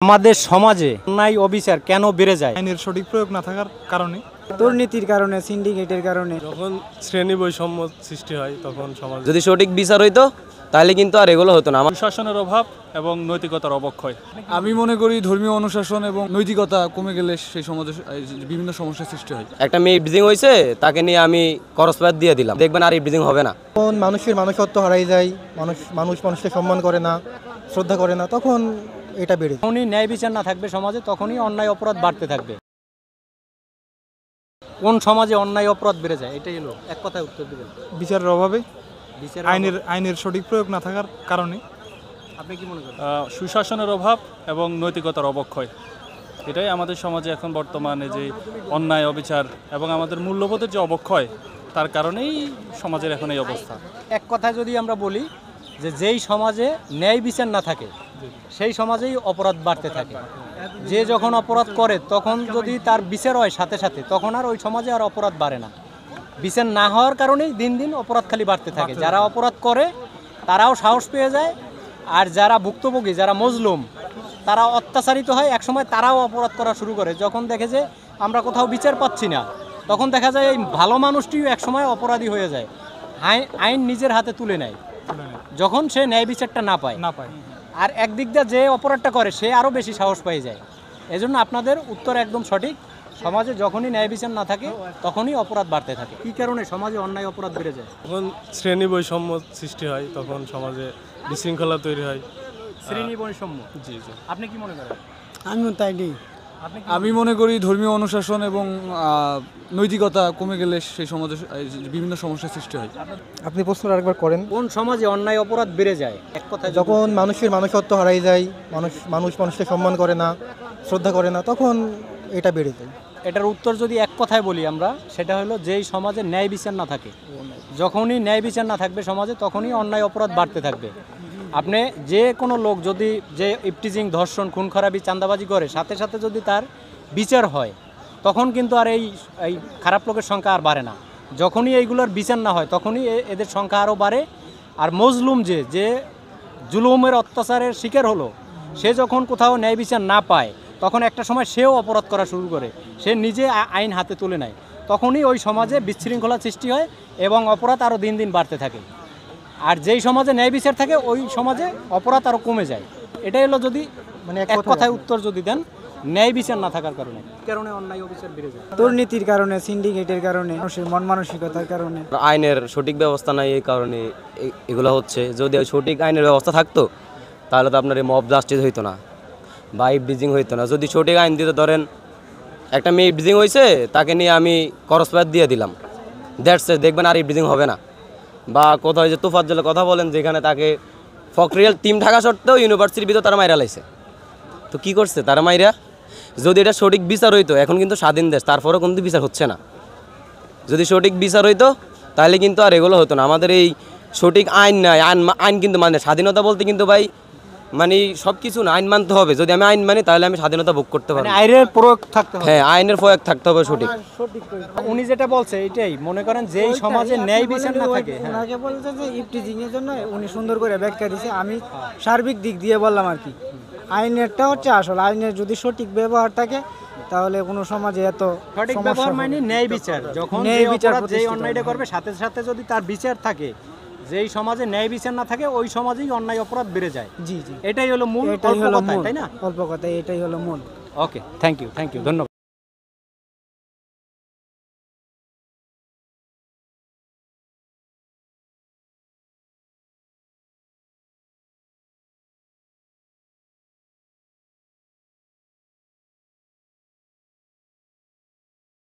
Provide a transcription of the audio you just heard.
আমাদের সমাজে অন্যায় অবিচার কেন বেড়ে যায়? আইনের সঠিক প্রয়োগ না থাকার কারণে, দুর্নীতির কারণে, সিন্ডিকেটের কারণে। যখন শ্রেণী বৈষম্য সৃষ্টি হয় তখন সমাজ যদি সঠিক বিচার হইতো তাহলে কিন্তু আর এগুলো হতো না। শাসনের অভাব এবং নৈতিকতার অবক্ষয়। আমি মনে করি ধর্মীয় অনুশাসন এবং নৈতিকতা কমে গেলে সেই সমাজে বিভিন্ন সমস্যার সৃষ্টি হয়। একটা মেয়ে ইভরিজিং হয়েছে, তাকে নিয়ে আমি করসপাত দিয়ে দিলাম, দেখবেন আর ইভরিজিং হবে না। তখন মানুষের মানুষত্ব হারাই যায়, মানুষকে সম্মান করে না, শ্রদ্ধা করে না, তখন এটা বেড়ে যায়। যখনই ন্যায় বিচার না থাকবে সমাজে, তখনই অন্যায় অপরাধ বাড়তে থাকবে। কোন সমাজে অন্যায় অপরাধ বেড়ে যায়? এটাই হলো এক কথায় উত্তর দিবেন। বিচারের অভাবে, বিচার আইনের সঠিক প্রয়োগ না থাকার কারণে, আপনি কি মনে করেন? সুশাসনের অভাব এবং নৈতিকতার অবক্ষয়। এটাই আমাদের সমাজে এখন বর্তমানে যে অন্যায় অবিচার এবং আমাদের মূল্যবোধের যে অবক্ষয়, তার কারণেই সমাজের এখন এই অবস্থা। এক কথায় যদি আমরা বলি যে যেই সমাজে ন্যায় বিচার না থাকে সেই সমাজেই অপরাধ বাড়তে থাকে। যে যখন অপরাধ করে তখন যদি তার বিচার হয় সাথে সাথে, তখন আর ওই সমাজে আর অপরাধ বাড়ে না। বিচার না হওয়ার কারণেই দিন দিন অপরাধ খালি বাড়তে থাকে। যারা অপরাধ করে তারাও সাহস পেয়ে যায়, আর যারা ভুক্তভোগী, যারা মজলুম, তারা অত্যাচারিত হয়, একসময় তারাও অপরাধ করা শুরু করে। যখন দেখে যে আমরা কোথাও বিচার পাচ্ছি না, তখন দেখা যায় এই ভালো মানুষটিও একসময় অপরাধী হয়ে যায়। আইন নিজের হাতে তুলে নেয় যখন সে ন্যায় বিচারটা না পায়। আর একদিক দিয়ে যে অপরাধটা করে সে আরও বেশি সাহস পেয়ে যায়। এজন্য আপনাদের উত্তর একদম সঠিক। সমাজে যখনই ন্যায় বিচার না থাকে তখনই অপরাধ বাড়তে থাকে। কী কারণে সমাজে অন্যায় অপরাধ বেড়ে যায়? যখন শ্রেণী বৈষম্য সৃষ্টি হয় তখন সমাজে বিশৃঙ্খলা তৈরি হয়। শ্রেণী বৈষম্য। জি জি। আপনি কি মনে করেন? আমিও তাই নেই। আমি মনে করি ধর্মীয় অনুশাসন এবং নৈতিকতা কমে গেলে সেই সমাজে বিভিন্ন সমস্যার সৃষ্টি হয়। আপনি প্রশ্নটা আরেকবার করেন। কোন সমাজে অন্যায় অপরাধ বেড়ে যায়? এক কথায় যখন মানুষের মানুষত্ব হারাই যায়, মানুষকে সম্মান করে না, শ্রদ্ধা করে না, তখন এটা বেড়ে যায়। এটার উত্তর যদি এক কথায় বলি আমরা, সেটা হলো যেই সমাজে ন্যায় বিচার না থাকে, যখনই ন্যায় বিচার না থাকবে সমাজে, তখনই অন্যায় অপরাধ বাড়তে থাকবে। আপনি যে কোনো লোক যদি যে ইফটিজিং, ধর্ষণ, খুন খারাপি, চাঁদাবাজি করে, সাথে সাথে যদি তার বিচার হয়, তখন কিন্তু আর এই খারাপ লোকের সংখ্যা আর বাড়ে না। যখনই এইগুলোর বিচার না হয় তখনই এদের সংখ্যা আরও বাড়ে। আর মজলুম যে জুলুমের অত্যাচারের শিকার হলো, সে যখন কোথাও ন্যায় বিচার না পায়, তখন একটা সময় সেও অপরাধ করা শুরু করে, সে নিজে আইন হাতে তুলে নেয়। তখনই ওই সমাজে বিশৃঙ্খলা সৃষ্টি হয় এবং অপরাধ আরও দিন দিন বাড়তে থাকে। আর যেই সমাজে ন্যায় বিচার থাকে ওই সমাজে অপরাধ আরও কমে যায়। এটাই হলো যদি এক কথায় উত্তর যদি দেন, ন্যায় বিচার না থাকার কারণে। কারণে অন্যায় অবিচার বেড়ে যায়? দুর্নীতির কারণে, সিন্ডিকেটের কারণে, মানুষের মন মানসিকতার কারণে। আইনের সঠিক ব্যবস্থা নাই, এই কারণে এগুলো হচ্ছে। যদি সঠিক আইনের ব্যবস্থা থাকতো তাহলে তো আপনার এই মব জাস্টিস হইতো না বা ইভরিজিং হইতো না। যদি সঠিক আইন দিতে, ধরেন একটা মেয়ে ইভরিজিং হয়েছে, তাকে নিয়ে আমি করসপাত দিয়ে দিলাম, দেখবেন আর ইভরিজিং হবে না। বা কোথাও যে তোফাজ্জলের কথা বলেন, যেখানে তাকে ফকরিয়াল টিম থাকা সত্ত্বেও ইউনিভার্সিটির ভিতরে তারা মাইরা লাইছে। তো কী করছে তারা মাইরা? যদি এটা সঠিক বিচার হইতো, এখন কিন্তু স্বাধীন দেশ, তারপরেও কিন্তু বিচার হচ্ছে না। যদি সঠিক বিচার হইতো তাহলে কিন্তু আর এগুলো হতো না। আমাদের এই সঠিক আইন নাই, আইন কিন্তু মানে স্বাধীনতা বলতে কিন্তু ভাই মানে সব কিছু না, আইন মানতে হবে। যদি আমি আইন মানি তাহলে আমি স্বাধীনতা ভোগ করতে পারি। আইনের প্রয়োগ থাকতে হবে। হ্যাঁ, আইনের প্রয়োগ থাকতে হবে সঠিক। উনি যেটা বলছে এটাই, মনে করেন যেই সমাজে ন্যায় বিচার না থাকে। ওনাকে বলছে যে ইফটিজিং এর জন্য উনি সুন্দর করে ব্যাখ্যা দিয়েছে। আমি সার্বিক দিক দিয়ে বললাম আর কি। আইনেরটা হচ্ছে আসল। আইনের যদি সঠিক ব্যবহার থাকে তাহলে কোনো সমাজে এত সঠিক ব্যবহার মানে ন্যায় বিচার। যখন ন্যায় বিচার যেই অন্যায়টা করবে সাথে সাথে যদি তার বিচার থাকে, যেই সমাজে ন্যায় বিচার না থাকে ওই সমাজেই অন্যায় অপরাধ বেড়ে যায়। জি জি, এটাই হলো মূল, এটাই হলো মূল, তাই না? অল্প কথায় এটাই হলো মূল। ওকে, থ্যাংক ইউ, ধন্যবাদ।